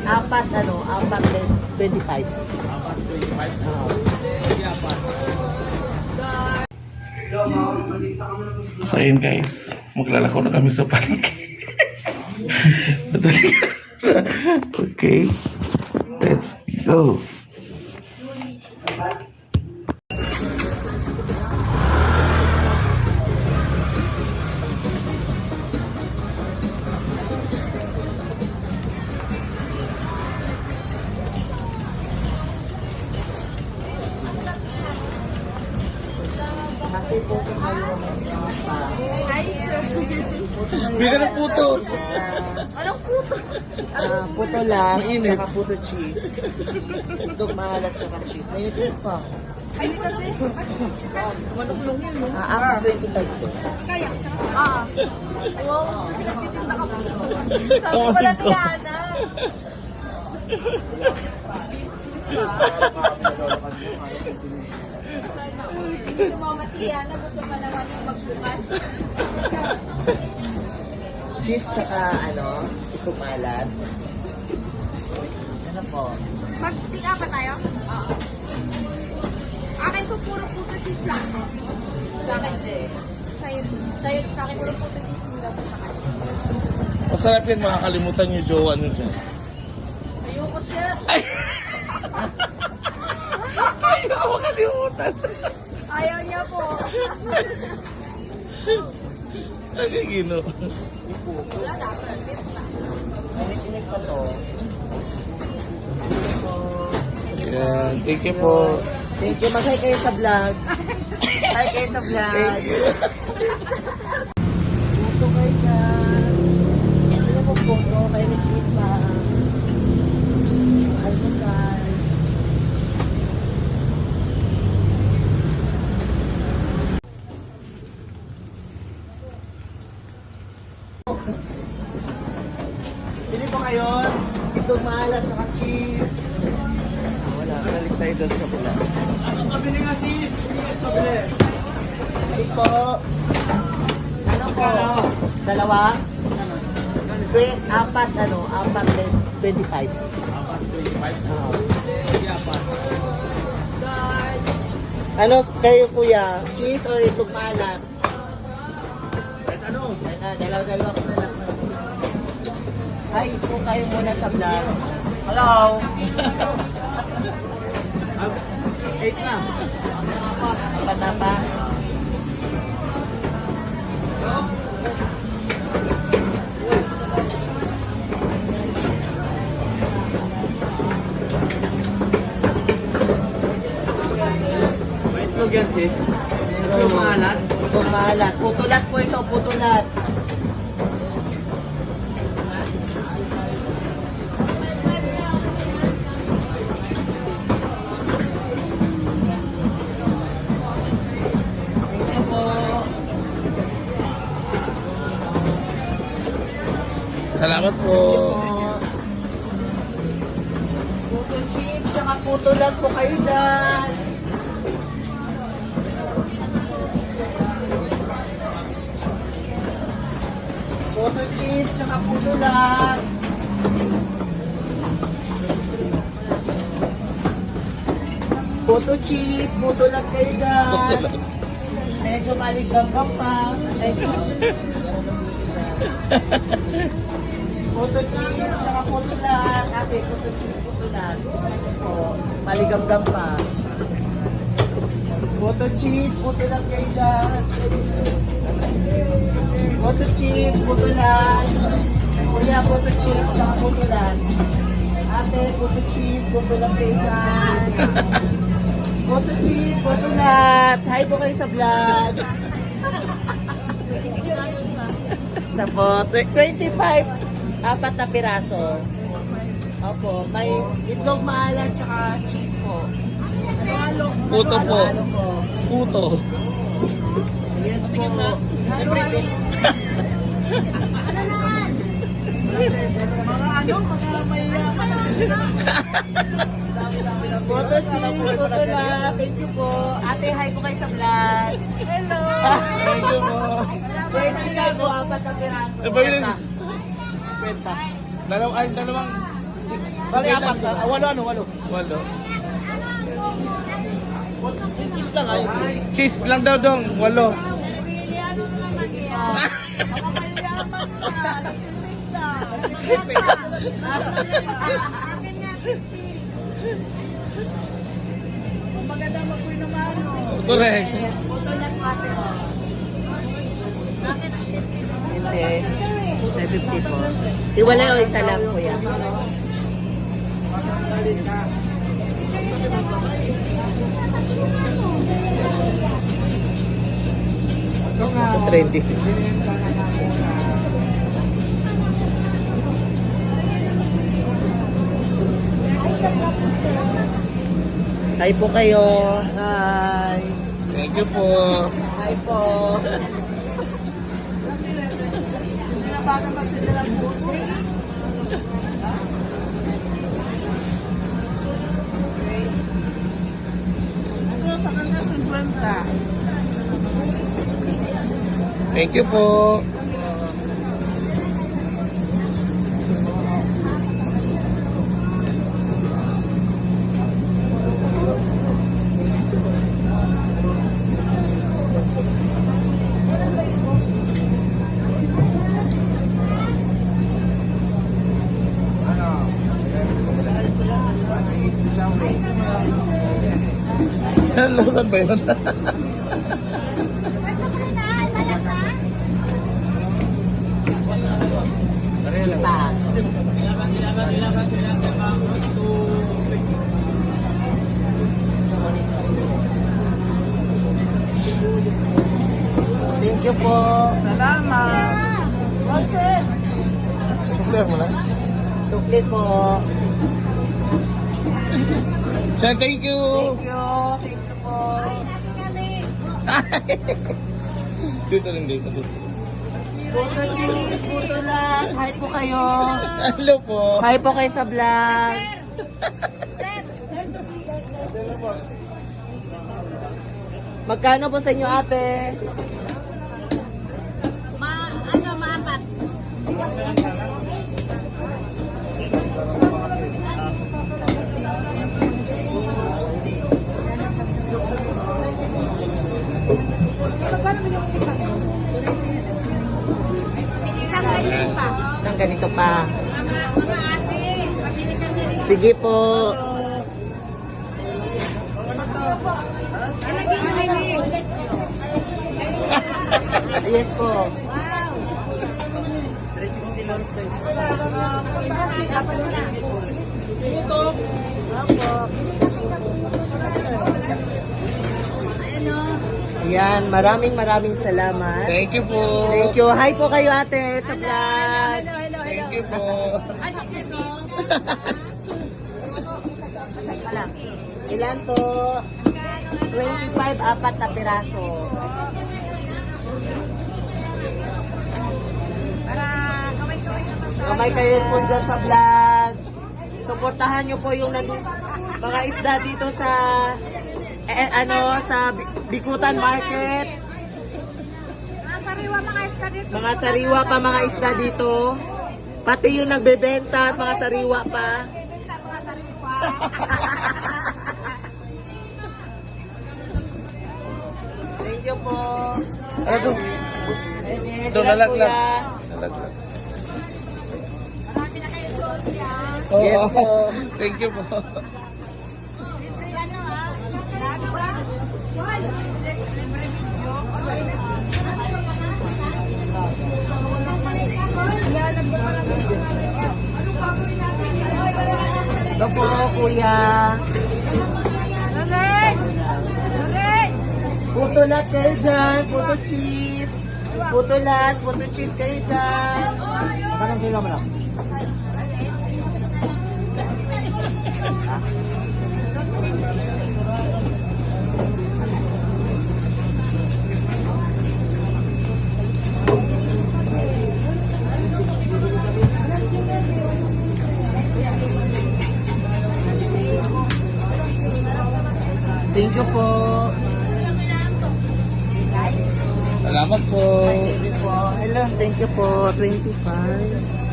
Apat, apat 25. Apat 25. Oo. Sige, apat. So ayun guys, maglalako na kami sa palengke. Okay, let's go. Kasi po kung kayo Ay, sir. Bigyan ng puto. Anong puto? puto lang, Mainit. saka puto cheese. Itlog maalat saka cheese. May itlog pa. Ay, kasi. Manuklong yun, no? Apat 25 po. Kaya, wow, sir. Nagtitinda ka po. Sabi pala ni Ana. Sumama si Ana, gusto pa naman yung magbukas. Cheese tsaka itlog maalat. Ano po? Mag-pick up pa tayo? Oo. Akin po puro puto cheese lang. Sa akin din. Sa akin puro puto cheese lang sa kanya. Masarap yan, makakalimutan yung jowa nyo dyan. Ayoko siya. Ayaw makalimutan. Ayaw niya po. Ano yung gino? Wala dapat. Nakikinig pa to. Yan, thank you po. Thank you. Mag-hi kayo sa vlog. Hi kayo sa vlog. Thank you. Puto kayo dyan. Ano po puto? Kayo ni Chris pa. Hi mo guys. Pili po kayo. Itlog maalat saka cheese. Wala. Balik tayo doon sa pula. Ano pabili nga sis? Yes, pabili. Balik po. Ano po? Dalawa? Apat 25. Apat 25. Oo. Sige, apat. Ano kayo kuya? Cheese or itlog maalat? Kahit ano? Dalawa ko na lang. Hi po kayo muna sa vlog. Hello. 8 na. Apat na pa. May itlog yan sis. Itlog maalat. Itlog maalat. Putulat po ito, putulat. Thank you po. Salamat po. Puto cheese, tsaka putulat po kayo dyan. Puto cheese, tsaka putulat. Puto cheese, putulat kayo dyan. Medyo maligagang pa. Puto cheese, tsaka putulat. Ate, puto cheese, putulat. O, maligamgam pa. Puto cheese, putulat kayo dyan. Puto cheese, putulat. Kuya, puto cheese, tsaka putulat. Ate, puto cheese, putulat kayo dyan. Puto cheese, putulat. Hi po kayo sa vlog. Sa po, 25. Apat na piraso. Opo, may itlog maalat tsaka cheese po. Puto po. Halo-halo po. Puto. Yes po. Puto cheese, puto na. Thank you po. Ate, hi po kayo sa vlog. Hello. Thank you po. 25 po, apat na piraso. Eh, pabili. Kwenta. Dalawang Bali, apat. Walo. Walo. Yung cheese lang ay. Cheese lang daw dong. Walo. Correct. Hindi. 550 po. Iwalay o isa lang kuya. Ito nga. 20. Hi po kayo. Hi. Thank you po. Hi po. Thank you po. Hello, saan ba yun? Pareho lang. Pa. Thank you po. Salamat. Suklihan mo lang. Sukli po. Siya, thank you. Thank you. Thank you po. Dito rin, dito. Puto cheese, puto lang. Hi po kayo. Hello po. Hi po kayo sa vlog. Magkano po sa inyo ate? Maapat. Isang ganito pa. Sige po. Yes po. Ayan, maraming salamat. Thank you po. Thank you. Hi po kayo ate sa vlog. Thank you po. Ilan to? 25, apat na piraso. Kamay kayo po dyan sa vlog. Suportahan nyo po yung mga isda dito sa sa Bikutan Market. Mga sariwa pa mga isda dito. Pati yung nagbebenta at mga sariwa pa. Thank you po. Ano? Ito, Ilan nalaglag. kuya? Nalaglag. Yes Oo. po. Thank you po. Ito po, kuya. Puto lahat kayo dyan. Puto cheese. Puto lahat. Puto cheese kayo dyan. Parang kilo mo lang. Thank you po. Salamat po. Thank you po. Hello, thank you po. 25.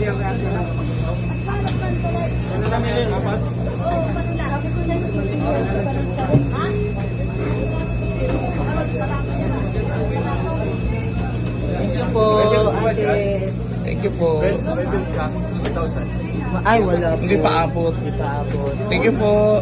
Thank you po, ate. Thank you po. Ay, wala po. Hindi pa abot. Hindi pa abot. Thank you po.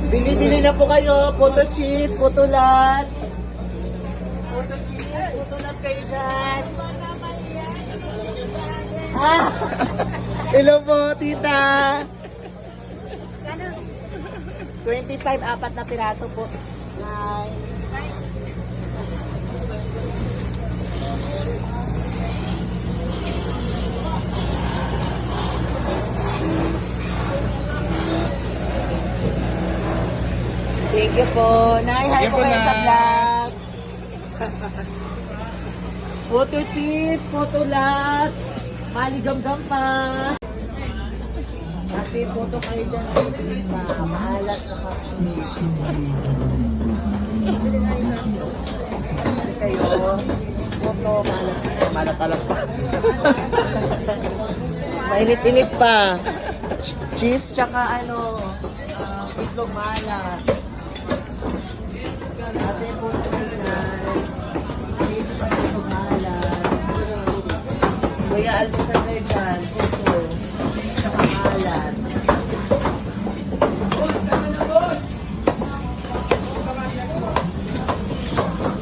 Bili-bili na po kayo. Photo cheese, putulat. Photo cheese, putulat kayo dyan. Ah! Hello po, tita. 25, apat na piraso po. Nine. Thank you po. Nay, hi Thank you po po, kayo sa Nay. vlog. Photo cheese, photo lat. Maligam-gam pa. Ate, photo kayo dyan. Maalat sa cheese. Ate kayo. Photo, maalat. Maalat-alat pa. Mainit-init pa. Cheese tsaka itlog maalat. Ate, photo kayo dyan. Cheese tsaka itlog maalat. Kuya Alvisan kayo dyan. Photo. Tsaka maalat.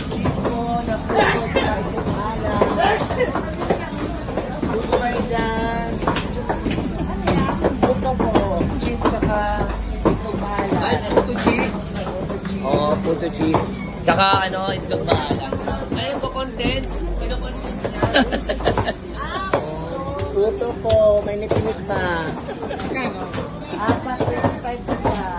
Cheese po na photo tsaka itlog maalat. Photo kayo dyan. Photo po. Cheese tsaka itlog maalat. Photo cheese. Oo, photo cheese. Tsaka itlog maalat. Ayun po content. Kino-content niya. Puto po, may nitinit pa. Apat, 25 pa siya.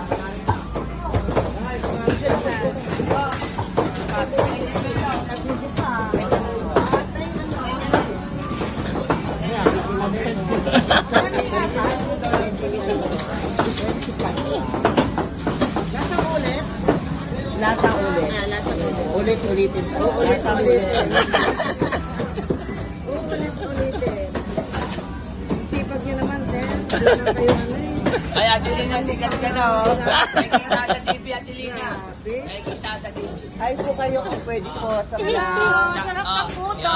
Lasa ulit. Ulit-ulitin po. Lasa ulit. Ulit-ulitin. Sipag niyo naman, sir. Hindi na kayo Ay, Ate Lina, sikat ka na, oh. Nakikita sa TV, Ate Lina. Nakikita sa TV. Ay po kayo kung pwede po sa vlog. Sarap ng puto.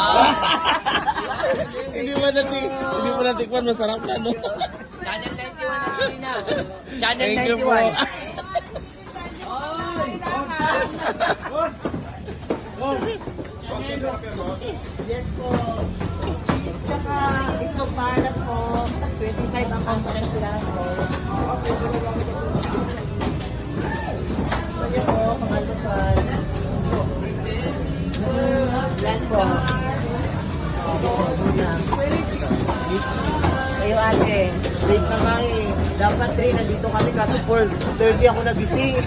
Hindi mo natikman, masarap na, no? Channel 91, Ate Lina. Channel Thank you po. 91. Yes po. Tsaka itlog maalat po. 25 ang pangkakas sila po. Pwede po, pangalusan. Yan po. Kayo ate, late na nga eh. Dapat 3, nandito kami kaso 4:30 ako nagising.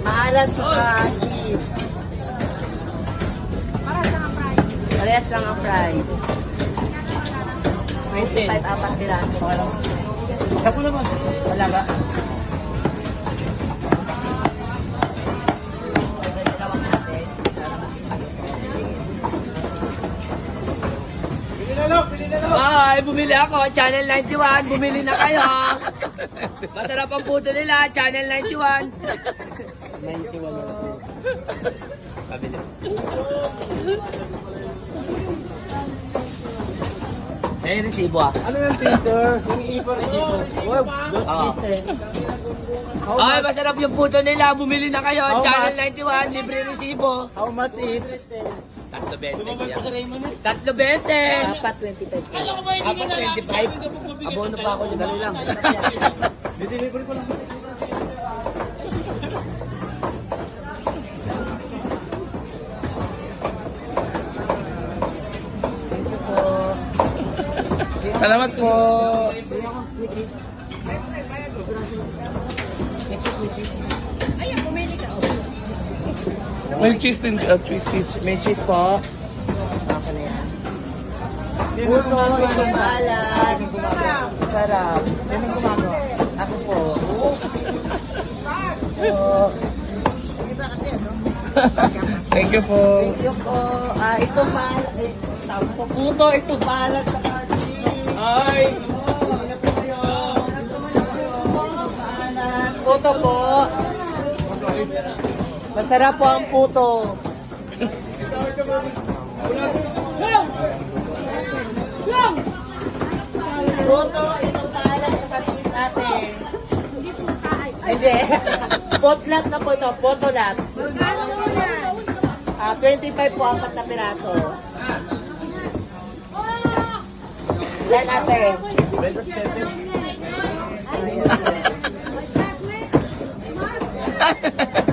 Maalat tsaka cheese. Parehas lang ang price. 25 apat piraso. Ako naman. Wala ba? Ay, bumili ako. Channel 91. Bumili na kayo. Masarap ang puto nila. Channel 91. 91 na kasi. Sabi niya. Eh, resibo ah. Ano yung filter? Yung ipon resibo. Ay, masarap yung puto nila. Bumili na kayo. How Channel much? 91. Libre resibo. How much each? 3.20. 3.20. Apat 25. Apat 25. Abono pa ako. Dali lang. Dideliver ko lang. Thank you po. Salamat po. May cheese din, cheese. May cheese po. Ako na yan. Puto, itong balat. Sarap. Sino yung gumagawa? Ako po. Thank you po. Thank you po. Itong balat. Tampo puto, itong balat sa cheese. Ay! Puto po. Masarap po ang puto. Puto, itong balat sa cheese ate. Hindi. Potlat na po ito. Potolat. 25 po apat na piraso. Yan ate.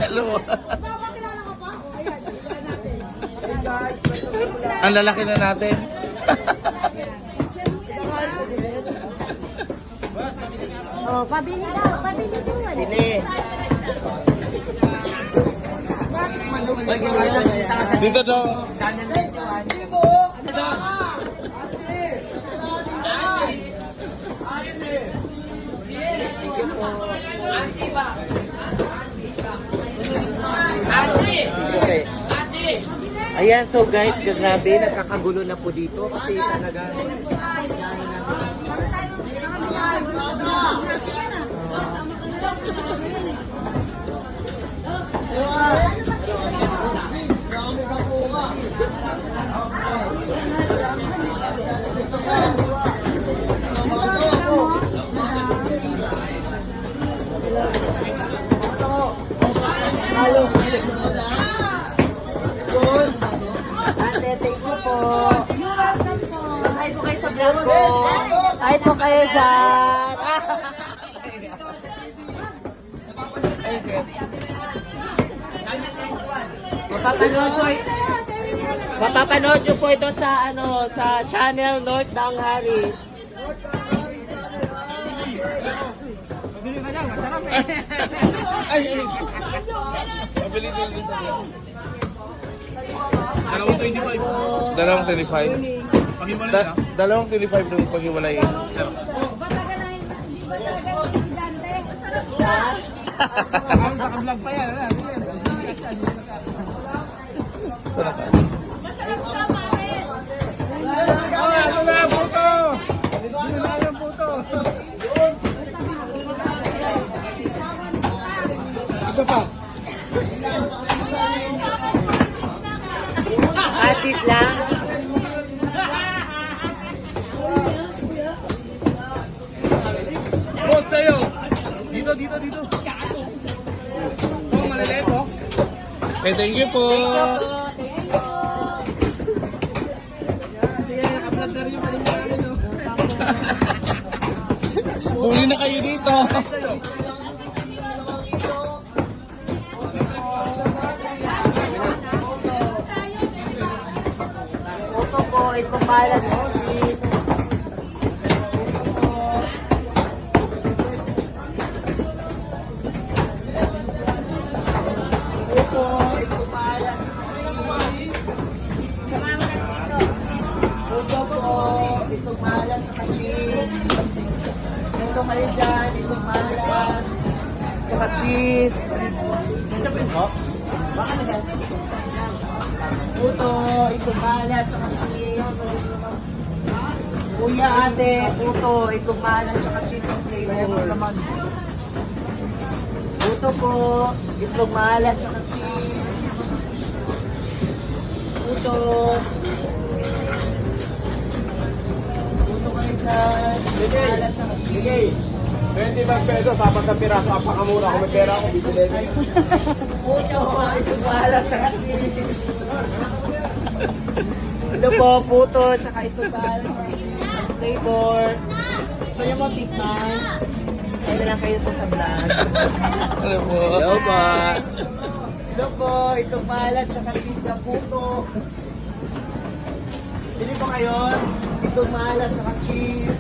Hello. Ang lalaki na natin. Oh, pabili daw. Pabili daw. Bili. Dito daw. Channel 91. Okay. Ayan, so guys, grabe, nagkakagulo na po dito kasi talaga halo. Ate, thank you po. Hi po kayo sa vlog ko. Hi po kayo dyan. Mapapanood nyo po ito sa sa channel North Danghari. Ay, mabili din dito. Dalawang 25. Dalawang 25 nung paghiwalay. Naka-vlog pa yan. Isa pa. Cheese lang. Boss sa'yo. Dito. Oh, maliliit oh. Okay, thank you po. Naka-vlog na rin yung palingalan nyo. Huli na kayo dito. Puto po, itong balat po, cheese. Puto, itong balat. Puto po, itong balat sa cheese. Puto kayo dyan, itong balat. Tsaka cheese. Puto, itong balat, tsaka cheese. Kuya, ate, puto, itong balat, tsaka cheese ang flavor naman. Puto po, itong balat, tsaka cheese. Puto. Puto kayo dyan, itong balat, tsaka cheese. 25 pesos, apat na piraso, apakamura. Kung may pera ako, bibili. Puto, itong balat, tsaka cheese. Ito po, puto, tsaka itong balat, flavor. Gusto niyo mo tikman? Kaya na lang kayo to sa vlog. Ano po? Hello pa. Ito po, itong balat, tsaka cheese na puto. Bili po kayo, itong balat, tsaka cheese.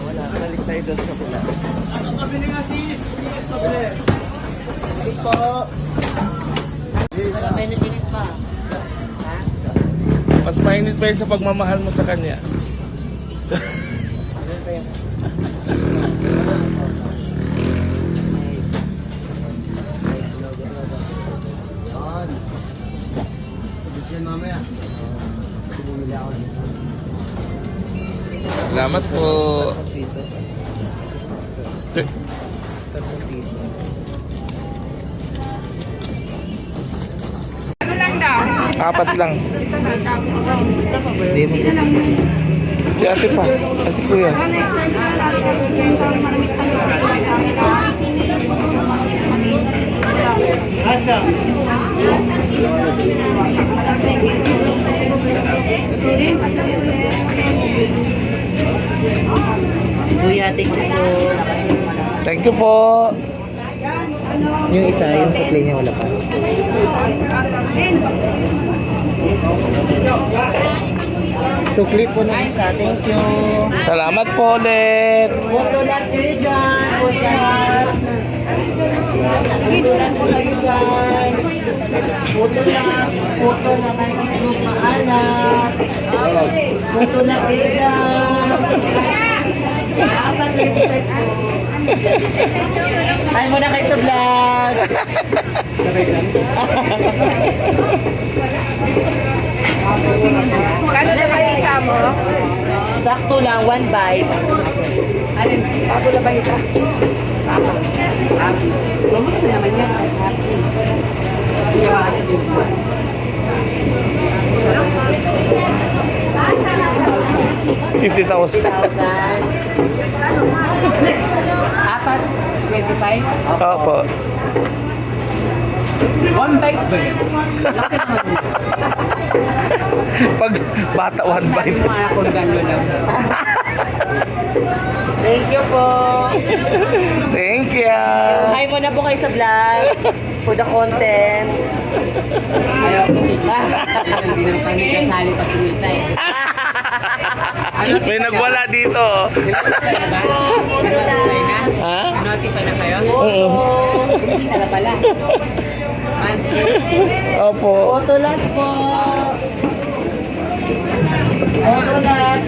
Wala, balik tayo doon sa vlog. Pabili nga sis. Pabili. Bili po. mainit pa yun sa pagmamahal mo sa kanya. Salamat po. Apat lang. Si ate pa. Si kuya. Kuya, thank you po. Thank you po. Yung isa, yung supply niya wala pa. Sukli po ng isa, thank you. Salamat po ulit. Photo lang kayo dyan, photo lang. Photo lang po kayo dyan. Photo na may itlog maalat. Photo lang kayo dyan. Apat na ito po. Ay mo na kayo sa vlog. Kano na kayo mo? Sakto lang, 1 bite. Alin? Bago na ba ito? Mamaya na naman yan. 50,000. 1,000. Apat? 25? Opo. One bite ba yan? Laki naman yun. Pag bata, one bite. Mga akong galo lang. Thank you po. Thank you. Hi mo na po kayo sa vlog. For the content. Ayaw ko hindi naman kami kasali pa sumita eh. May nagwala dito. Notify na? Ha? Notify na kayo? Oo. Hindi na pala. Opo. Photo lang po. Photo lang.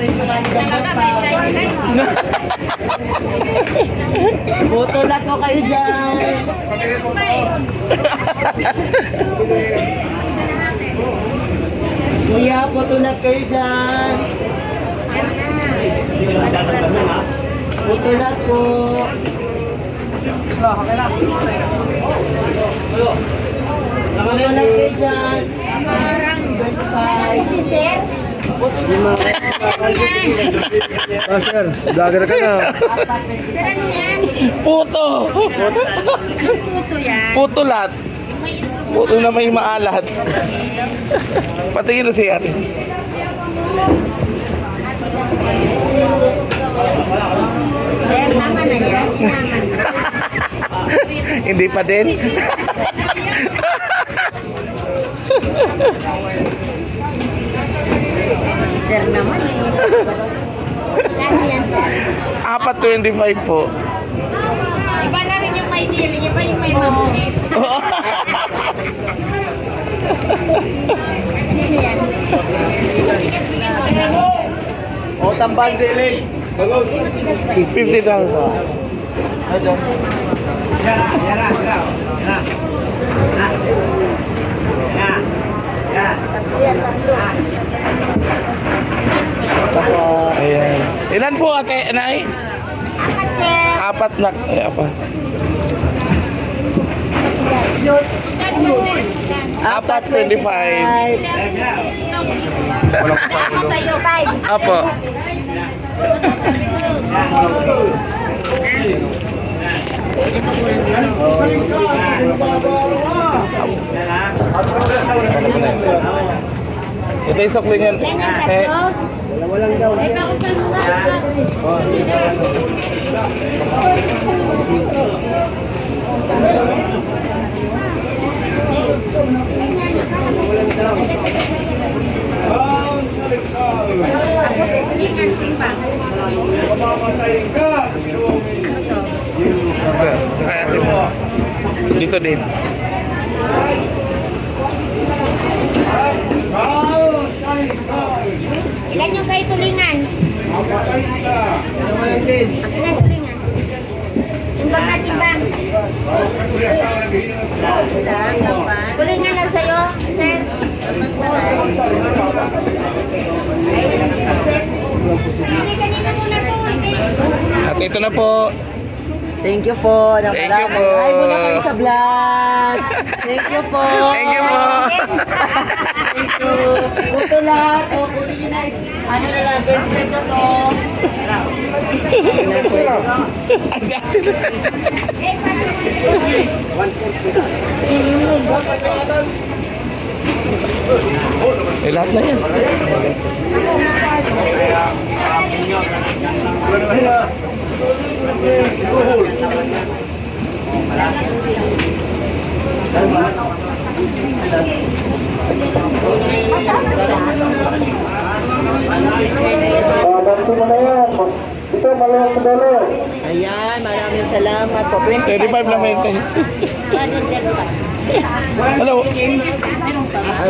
Photo lang po kayo dyan. Kuya, photo lang kayo dyan. Photo lang po. Photo lang kayo dyan. Si sir? Sir, vlogger ka na. Puto. Putulat. Puto na may maalat. Patingin na si ate. Sir, tama na yan. Hindi pa din. Sir naman eh. Kano yan, sir? 4.25 po. Iba na rin yung may dili, iba yung may mabungit. Ano yan? O, tambang dilis. 50,000. Ayan. Ilan po ate, Nay? Apat, sir. Apat na. Ay, apat. Kano ba, sir? 4.25. Sa'yo, 5. Apo. Ito yung sukli niyan. Walang daw. Dito din. Oh, Ilan yung kayo tulingan? Ilan tulingan? Timbang na timbang. Tulingan lang sa'yo, sir. Hindi, kanina muna to. At ito na po. Thank you po. Thank you po. Ay, muna kayo sa vlog. Thank you po. Thank you po. Thank you. Buto lahat. O, kunin nyo na. Ano na lang, girlfriend na to. Ay, si ate na. Eh, lahat na yan. Ayan, maraming salamat po. 35 lang ito. Ano?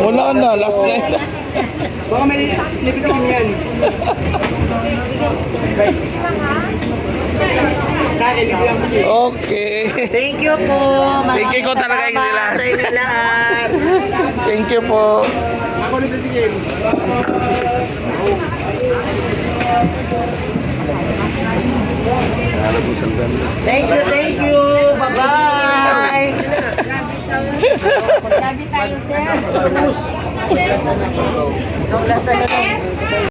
Wala ka na, last na yun. Baka may lipitin yan. Okay. Thank you po. Thank you ko talaga yung Salamat nilas. sa inyo lahat. Thank you po. Ako lipitin. Thank you. Bye-bye. Grabe tayo, sir. Nung lasa na lang.